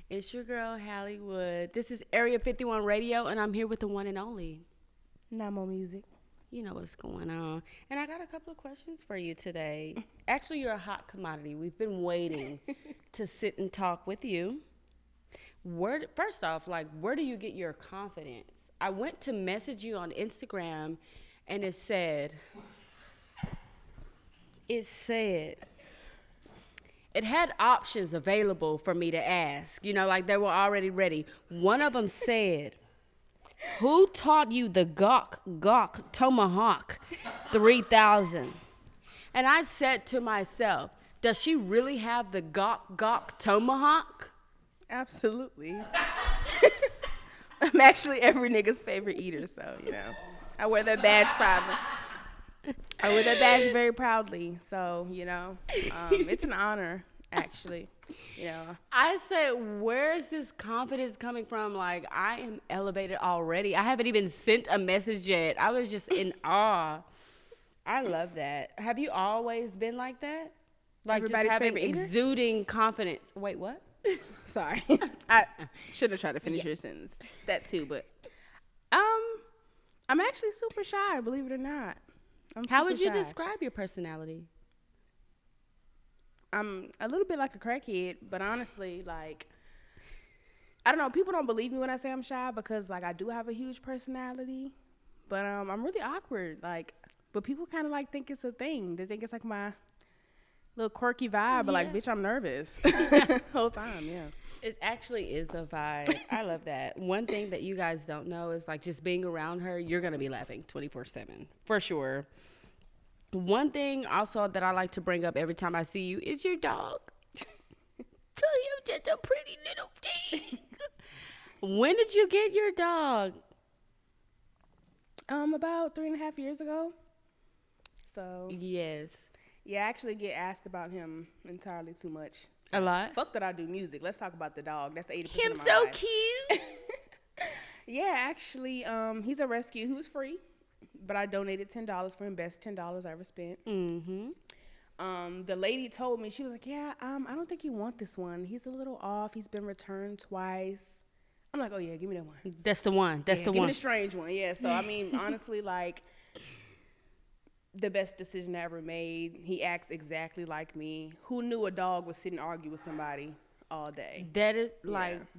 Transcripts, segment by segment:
It's your girl, Hollywood. This is Area 51 Radio, and I'm here with the one and only. Nyamo music. You know what's going on. And I got a couple of questions for you today. Actually, you're a hot commodity. We've been waiting to sit and talk with you. First off, where do you get your confidence? I went to message you on Instagram, and it said, it had options available for me to ask, like they were already ready. One of them said, who taught you the Gawk Tomahawk 3000? And I said to myself, does she really have the Gawk Tomahawk? Absolutely. I'm actually every nigga's favorite eater, so, I wear that badge proudly. I wear that badge very proudly, so, it's an honor, actually, I said, where is this confidence coming from? Like, I am elevated already. I haven't even sent a message yet. I was just in awe. I love that. Have you always been like that? Like, Everybody's just having favorite eater? exuding confidence. Wait, what? Sorry. I should have tried to finish your sentence. That too, but I'm actually super shy, believe it or not. How would you shy. describe your personality? I'm a little bit like a crackhead, but honestly, I don't know, people don't believe me when I say I'm shy because I do have a huge personality, but I'm really awkward, but people kind of think it's a thing. They think it's my little quirky vibe, but bitch, I'm nervous whole time. Yeah, it actually is a vibe. I love that. One thing that you guys don't know is just being around her, you're gonna be laughing 24/7 for sure. One thing also that I like to bring up every time I see you is your dog. You're just a pretty little thing. When did you get your dog? About 3.5 years ago. So Yes. yeah, I actually get asked about him entirely too much. A lot? Fuck that I do music. Let's talk about the dog. That's 80% Him of my so life. cute. Yeah, actually, he's a rescue. He was free, but I donated $10 for him. Best $10 I ever spent. Mm-hmm. The lady told me, she was like, yeah, I don't think you want this one. He's a little off. He's been returned twice. I'm like, oh yeah, give me that one. That's the one. That's Yeah, the give one. me the strange one. Yeah. So I mean, honestly, the best decision I ever made. He acts exactly like me. Who knew a dog would sit and argue with somebody all day? That is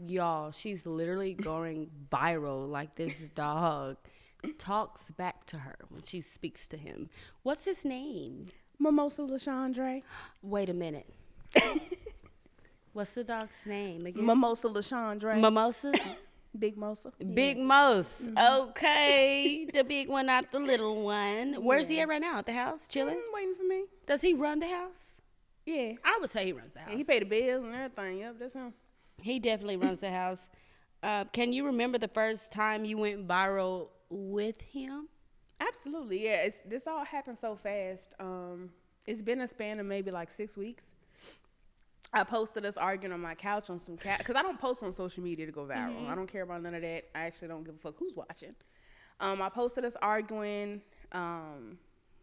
y'all, she's literally going viral. This dog talks back to her when she speaks to him. What's his name? Mimosa LaShondre. Wait a minute. What's the dog's name again? Mimosa LaShondre. Mimosa? Big Mosa. Big Mose. Okay. The big one, not the little one. Where's he at right now? At the house? Chilling? Waiting for me. Does he run the house? Yeah. I would say he runs the house. Yeah, he paid the bills and everything. Yep, that's him. He definitely runs the house. Can you remember the first time you went viral with him? Absolutely, yeah. This all happened so fast. It's been a span of maybe 6 weeks. I posted us arguing on my couch on some cat because I don't post on social media to go viral. Mm-hmm. I don't care about none of that. I actually don't give a fuck who's watching. I posted us arguing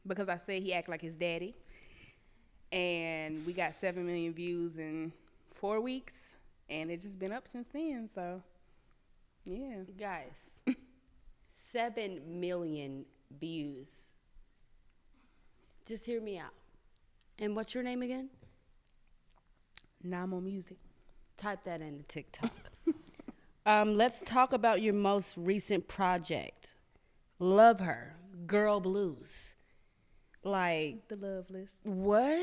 because I said he act like his daddy, and we got 7 million views in 4 weeks, and it just been up since then. So, yeah, Guys, 7 million views. Just hear me out. And what's your name again? Nhamo music. Type that into TikTok. Let's talk about your most recent project. Love Her, Girl Blues. The love list. What?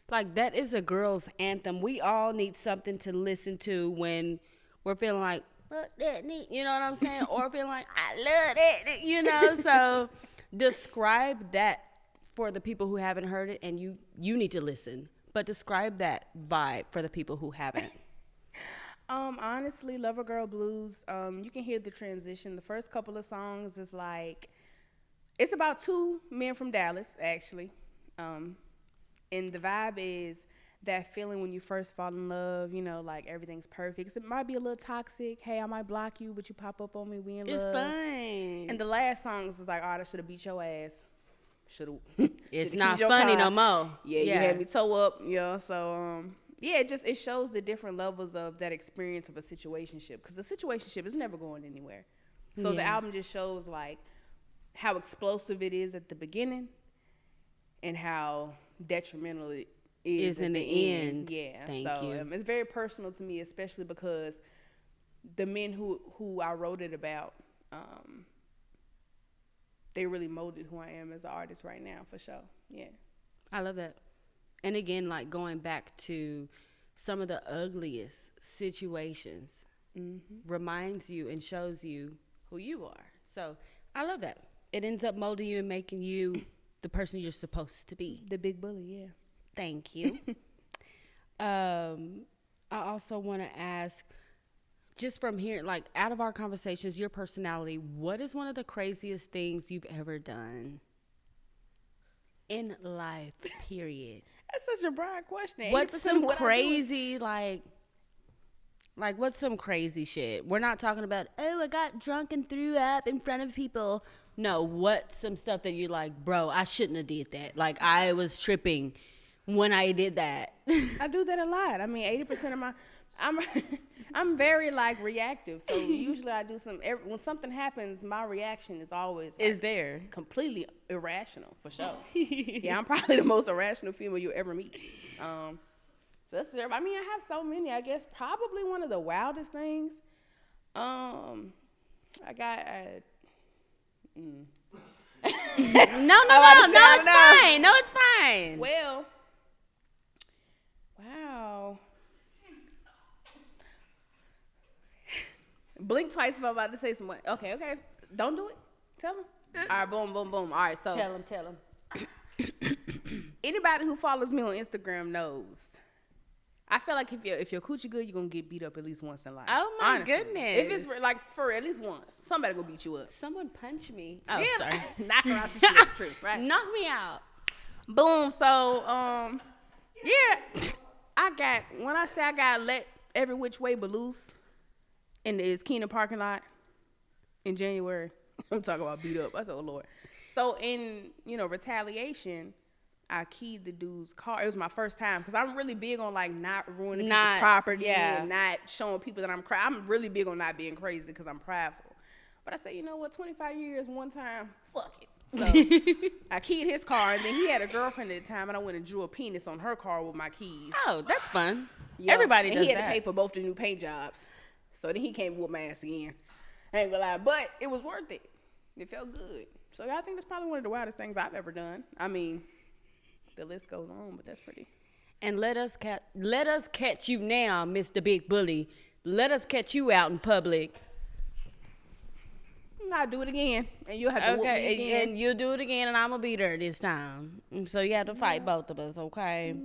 That is a girl's anthem. We all need something to listen to when we're feeling like, fuck that nigga, you know what I'm saying? Or feeling like, I love that nigga, So describe that for the people who haven't heard it, and you need to listen. But describe that vibe for the people who haven't. Honestly, Lover Girl Blues, you can hear the transition. The first couple of songs is it's about 2 men from Dallas, actually. And the vibe is that feeling when you first fall in love, everything's perfect. It might be a little toxic. Hey, I might block you, but you pop up on me, we in love. It's fine. And the last songs is I should have beat your ass. Should've. It's not funny no more. Yeah, you had me toe up. So yeah, it shows the different levels of that experience of a situationship, because the situationship is never going anywhere. So the Yeah. album just shows like how explosive it is at the beginning and how detrimental it is In at the the end. Yeah. Thank So you. it's very personal to me, especially because the men who I wrote it about, they really molded who I am as an artist right now, for sure. Yeah. I love that. And again, like going back to some of the ugliest situations reminds you and shows you who you are. So I love that. It ends up molding you and making you the person you're supposed to be. The big bully, yeah. Thank you. I also want to ask, just from here, like out of our conversations, your personality, what is one of the craziest things you've ever done in life, period? That's such a broad question. What's 80% some of what I do is- crazy, like what's some crazy shit? We're not talking about, oh, I got drunk and threw up in front of people. No, what's some stuff that you're like, bro, I shouldn't have did that. Like, I was tripping when I did that. I do that a lot. I mean, 80% of I'm I'm very like reactive. So usually I do when something happens, my reaction is always Is there? completely irrational, for sure. Yeah, I'm probably the most irrational female you'll ever meet. So that's, I mean, I have so many. I guess probably one of the wildest things. I got. No, it's fine. No, it's fine. Well, wow. Blink twice if I'm about to say something. Okay. Don't do it. Tell them. All right, boom, boom, boom. All right, so. Tell him. Anybody who follows me on Instagram knows. I feel like if your coochie good, you're going to get beat up at least once in life. Oh, my Honestly. goodness. If it's like for at least once, somebody going to beat you up. Someone punch me. Oh, Yeah, sorry. knock her out some shit. True, right? Knock me out. Boom. So, yeah, when I say I got let every which way but loose in the Keenan parking lot in January, I'm talking about beat up. I said, oh, Lord. So, in, retaliation, I keyed the dude's car. It was my first time because I'm really big on like not ruining people's property and not showing people that I'm really big on not being crazy because I'm prideful. But I said, you know what, 25 years, one time, fuck it. So I keyed his car, and then he had a girlfriend at the time, and I went and drew a penis on her car with my keys. Oh, that's fun. Yo, Everybody and does he had that. to pay for both the new paint jobs. So then he came and whooped my ass again. I ain't gonna lie, but it was worth it. It felt good. So I think that's probably one of the wildest things I've ever done. I mean, the list goes on, but that's pretty. And let us catch you now, Mr. Big Bully. Let us catch you out in public. I'll do it again, and you'll have to whoop me again. And you'll do it again, and I'm gonna beat her this time. So you have to fight both of us, okay?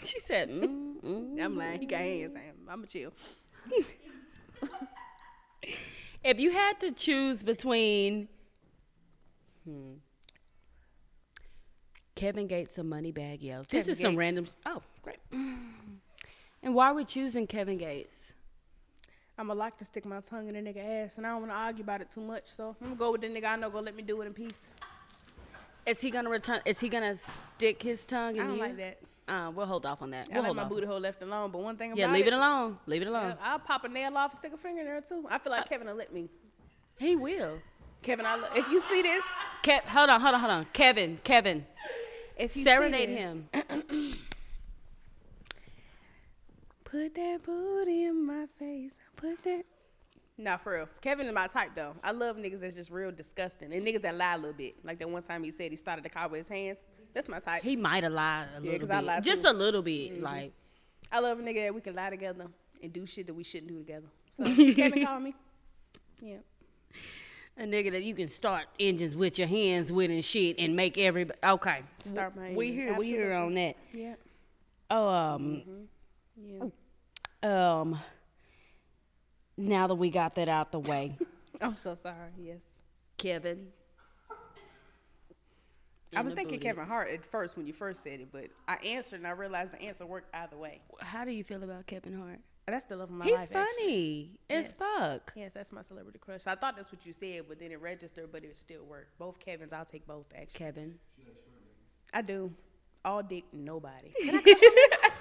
She said, I'm lying. He got hands. I'm a chill. If you had to choose between Kevin Gates or Moneybag Yo, this Kevin is some Gates. random. Oh, great. And why are we choosing Kevin Gates? I'm going to like to stick my tongue in a nigga ass, and I don't want to argue about it too much, so I'm going to go with the nigga I know going to let me do it in peace. Is he gonna return? Is he gonna stick his tongue in I don't you? like that. We'll hold off on that. I We'll like hold my off. booty hole left alone, but one thing about Yeah, leave it alone. Leave it alone. I'll pop a nail off and stick a finger in there, too. I feel like Kevin will let me. He will. Kevin, if you see this. Hold on. Kevin. If you Serenade see him. Put that booty in my face. Put that. Nah, for real. Kevin is my type, though. I love niggas that's just real disgusting. And niggas that lie a little bit. Like that one time he said he started the car with his hands. That's my type. He might have lied a little 'cause bit. I lied Just too. a little bit. Like, I love a nigga that we can lie together and do shit that we shouldn't do together. So, Kevin called me. Yeah. a nigga that you can start engines with your hands with and shit and make everybody. Okay. Start my We engine. here on that. Yeah. Yeah. Now that we got that out the way, I'm so sorry. Yes. Kevin. I was thinking Kevin Hart at first when you first said it, but I answered and I realized the answer worked either way. How do you feel about Kevin Hart? That's the love of my He's life. funny as Yes. fuck. Yes, that's my celebrity crush. I thought that's what you said, but then it registered, but it still worked. Both Kevins, I'll take both, actually. Kevin. I do. All dick, nobody. Can I cuss on that?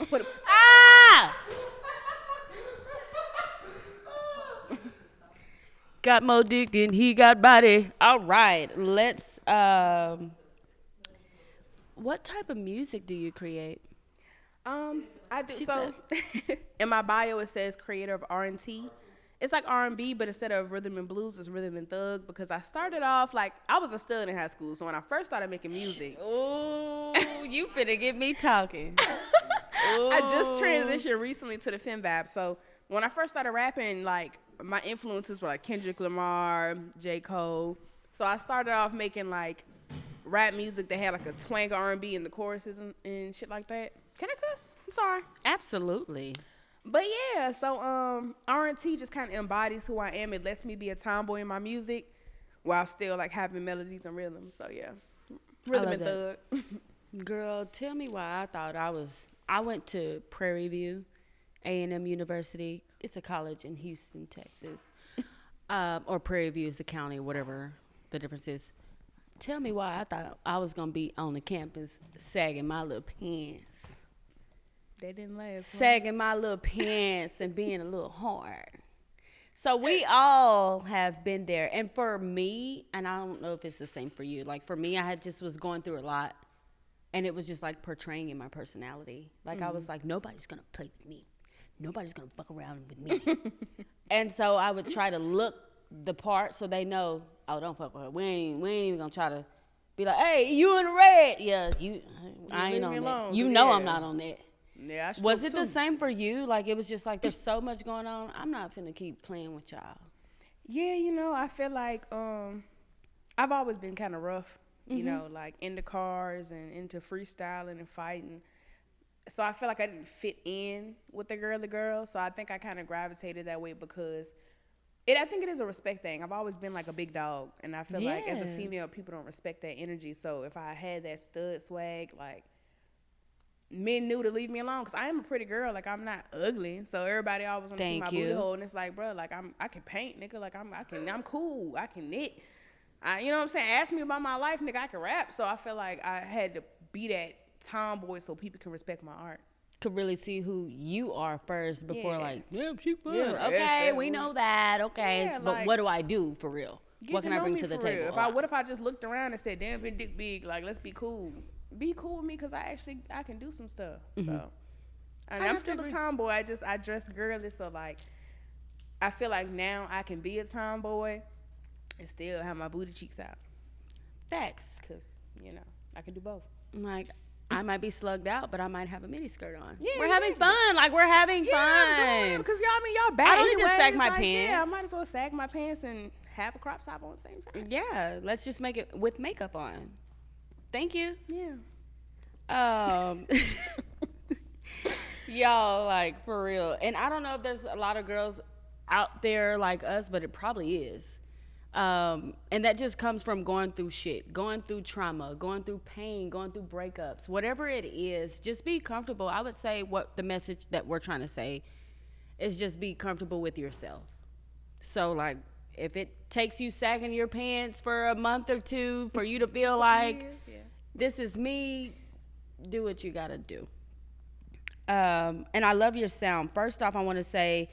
What Ah! Got more dick than he got body. All right, let's. What type of music do you create? I do. She So in my bio it says creator of R&T. It's like R&B, but instead of rhythm and blues, it's rhythm and thug. Because I started off like I was a stud in high school, so when I first started making music, Ooh, you finna get me talking. I just Ooh. transitioned recently to the fem vibe. So when I first started rapping, like my influences were like Kendrick Lamar, J. Cole. So I started off making like rap music that had like a twang of R&B in the choruses and shit like that. Can I cuss? I'm sorry. Absolutely. But yeah, so R&T just kind of embodies who I am. It lets me be a tomboy in my music while still like having melodies and rhythm. So yeah, rhythm love and that. thug. Girl, tell me why I thought I was. I went to Prairie View, A&M University. It's a college in Houston, Texas, or Prairie View is the county, whatever the difference is. Tell me why I thought I was gonna be on the campus sagging my little pants, They didn't last. sagging my little pants, and being a little hard. So we all have been there, and for me, and I don't know if it's the same for you. Like for me, I had just was going through a lot. And it was just like portraying in my personality. Like I was like, nobody's gonna play with me. Nobody's gonna fuck around with me. And so I would try to look the part so they know, oh, don't fuck with her. We ain't even gonna try to be like, hey, you in the red. Yeah, I ain't on that. You know I'm not on that. Yeah, I Was it the same for you? Like it was just like there's so much going on. I'm not finna keep playing with y'all. Yeah, I feel like I've always been kind of rough. You know, like into cars and into freestyling and fighting. So I feel like I didn't fit in with the girl. So I think I kind of gravitated that way because I think it is a respect thing. I've always been like a big dog. And I feel like as a female, people don't respect that energy. So if I had that stud swag, like men knew to leave me alone because I am a pretty girl. Like I'm not ugly. So everybody always want to see my booty hole. And it's like, bro, like I can paint, nigga. Like I'm cool. I can knit. You know what I'm saying? Ask me about my life, nigga. I can rap. So I feel like I had to be that tomboy so people can respect my art. Could really see who you are first before like, Yeah, she fun. Yeah, okay, we know that. Okay, Yeah, but like, what do I do for real? What can I bring to the table? What if I just looked around and said, damn, dick big, like, let's be cool. Be cool with me because I can do some stuff. So, I'm still a tomboy. I dress girly. So, like, I feel like now I can be a tomboy and still have my booty cheeks out. Facts. Because, I can do both. Like, I might be slugged out, but I might have a mini skirt on. Yeah, we're having fun. Like, we're having fun. Because y'all back. I don't need to sag my pants. Yeah, I pants. might as well sag my pants and have a crop top on at the same time. Yeah, let's just make it with makeup on. Thank you. Yeah. Y'all, like, for real. And I don't know if there's a lot of girls out there like us, but it probably is. And that just comes from going through shit, going through trauma, going through pain, going through breakups, whatever it is, just be comfortable. I would say what the message that we're trying to say is just be comfortable with yourself. So like, if it takes you sagging your pants for a month or two for you to feel like this is me, do what you gotta do. And I love your sound. First off, I want to say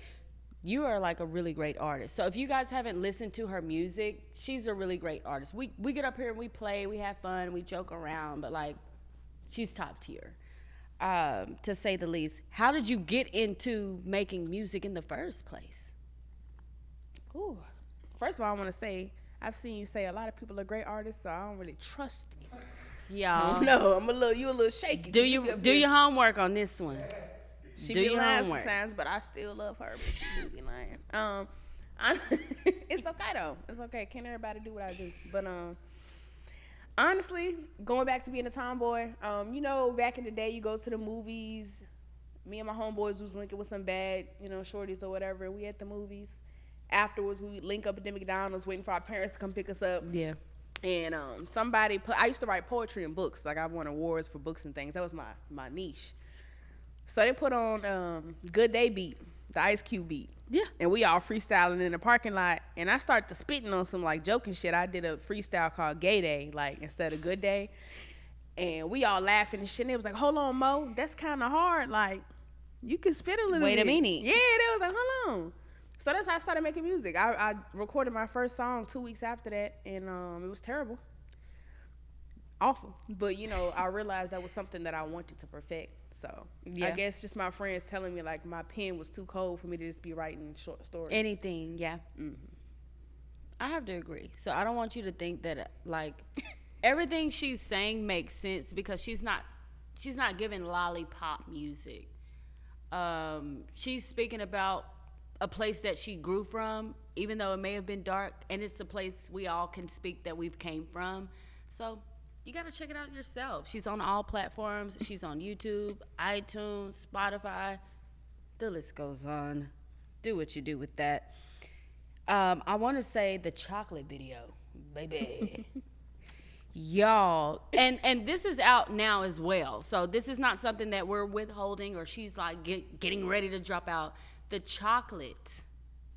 you are like a really great artist. So if you guys haven't listened to her music, she's a really great artist. We get up here and we play, we have fun, we joke around, but like she's top tier, to say the least. How did you get into making music in the first place? Ooh. First of all, I want to say I've seen you say a lot of people are great artists, so I don't really trust you. Y'all, No, you a little shaky. do your homework on this one. She Do be your lying homework. sometimes, but I still love her. But she do be lying. It's okay though. It's okay. Can't everybody do what I do? But honestly, going back to being a tomboy, back in the day, you go to the movies. Me and my homeboys was linking with some bad, shorties or whatever. We at the movies. Afterwards, we would link up at the McDonald's, waiting for our parents to come pick us up. Yeah. And I used to write poetry and books. Like I won awards for books and things. That was my niche. So they put on Good Day beat, the Ice Cube beat. Yeah. And we all freestyling in the parking lot. And I started to spitting on some like joking shit. I did a freestyle called Gay Day, like instead of Good Day. And we all laughing and shit. And they was like, hold on, Mo, that's kind of hard. Like, you can spit a little bit. Wait a minute. Yeah, they was like, hold on. So that's how I started making music. I recorded my first song 2 weeks after that, and it was terrible. Awful. But, you know, I realized that was something that I wanted to perfect. So I guess just my friends telling me, like, my pen was too cold for me to just be writing short stories. Anything, yeah. I have to agree. So I don't want you to think that, like, everything she's saying makes sense because she's not giving lollipop music. She's speaking about a place that she grew from, even though it may have been dark, and it's the place we all can speak that we've came from. So you got to check it out yourself. She's on all platforms. She's on YouTube, iTunes, Spotify. The list goes on. Do what you do with that. I want to say the chocolate video, baby. Y'all, and this is out now as well. So this is not something that we're withholding or she's like getting ready to drop out. The chocolate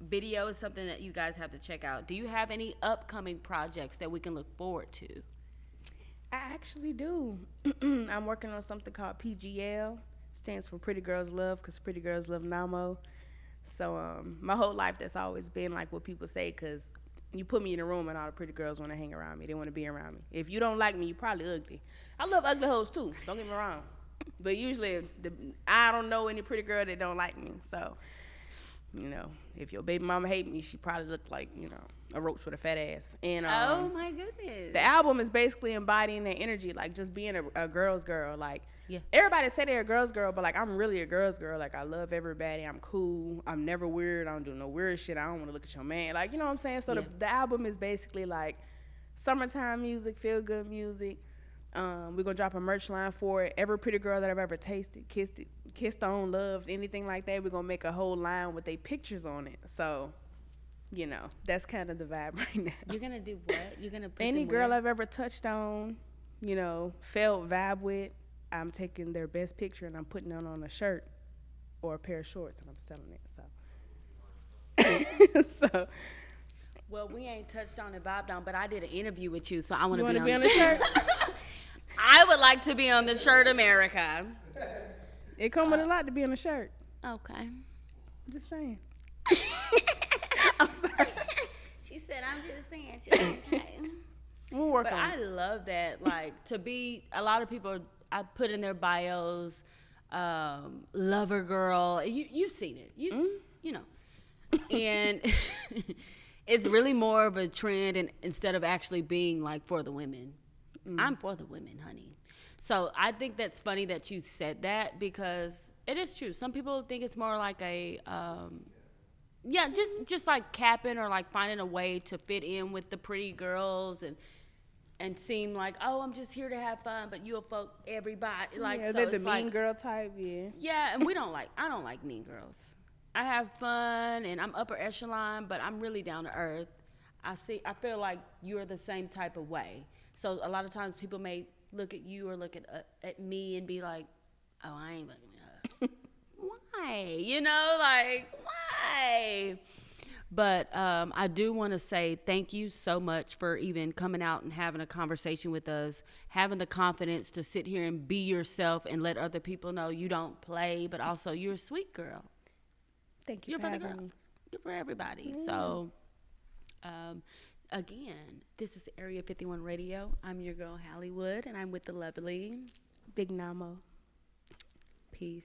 video is something that you guys have to check out. Do you have any upcoming projects that we can look forward to? I actually do. I'm working on something called PGL. Stands for Pretty Girls Love, because Pretty Girls Love Nhamo. So my whole life, that's always been like what people say, because you put me in a room and all the pretty girls want to hang around me. They want to be around me. If you don't like me, you probably ugly. I love ugly hoes too. Don't get me wrong. But usually, I don't know any pretty girl that don't like me. So, you know, if your baby mama hate me, she probably look like, you know, a roach with a fat ass. And Oh my goodness. the album is basically embodying that energy, like just being a girl's girl. Like, Yeah. everybody say they're a girl's girl, but like I'm really a girl's girl. Like I love everybody. I'm cool. I'm never weird. I don't do no weird shit. I don't want to look at your man. Like, you know what I'm saying? So Yeah. the album is basically like summertime music, feel good music. We're gonna drop a merch line for it. Every pretty girl that I've ever tasted, kissed on, loved, anything like that, we're gonna make a whole line with their pictures on it. So, you know, that's kind of the vibe right now. You're gonna do what? You're gonna put Any them girl where? I've ever touched on, you know, felt vibe with, I'm taking their best picture and I'm putting it on a shirt or a pair of shorts and I'm selling it. So, Well, we ain't touched on it, vibed on, but I did an interview with you, so I want you to want be to on be on the shirt? I would like to be on the Shirt America. It come with a lot to be on a shirt. Okay. Just saying. I'm sorry. She said, "I'm just saying." She's okay. We'll work But on I it. love that. Like, to be, a lot of people, I put in their bios, lover girl. You've seen it. You know. And it's really more of a trend, and instead of actually being like for the women. I'm for the women, honey. So I think that's funny that you said that, because it is true. Some people think it's more like a yeah, just like capping or like finding a way to fit in with the pretty girls and seem like, oh, I'm just here to have fun, but you'll fuck everybody. Like, Yeah, so they're the it's mean like, girl type, yeah. yeah, and I don't like mean girls. I have fun and I'm upper echelon, but I'm really down to earth. I feel like you're the same type of way. So a lot of times people may look at you or look at me and be like, oh, I ain't looking at her. Why? You know, like, why? But I do want to say thank you so much for even coming out and having a conversation with us, having the confidence to sit here and be yourself and let other people know you don't play, but also you're a sweet girl. Thank you You're for for the having me. girls. You're for everybody. So, again, this is Area 51 Radio. I'm your girl, Hollywood, and I'm with the lovely Big Nhamo. Peace.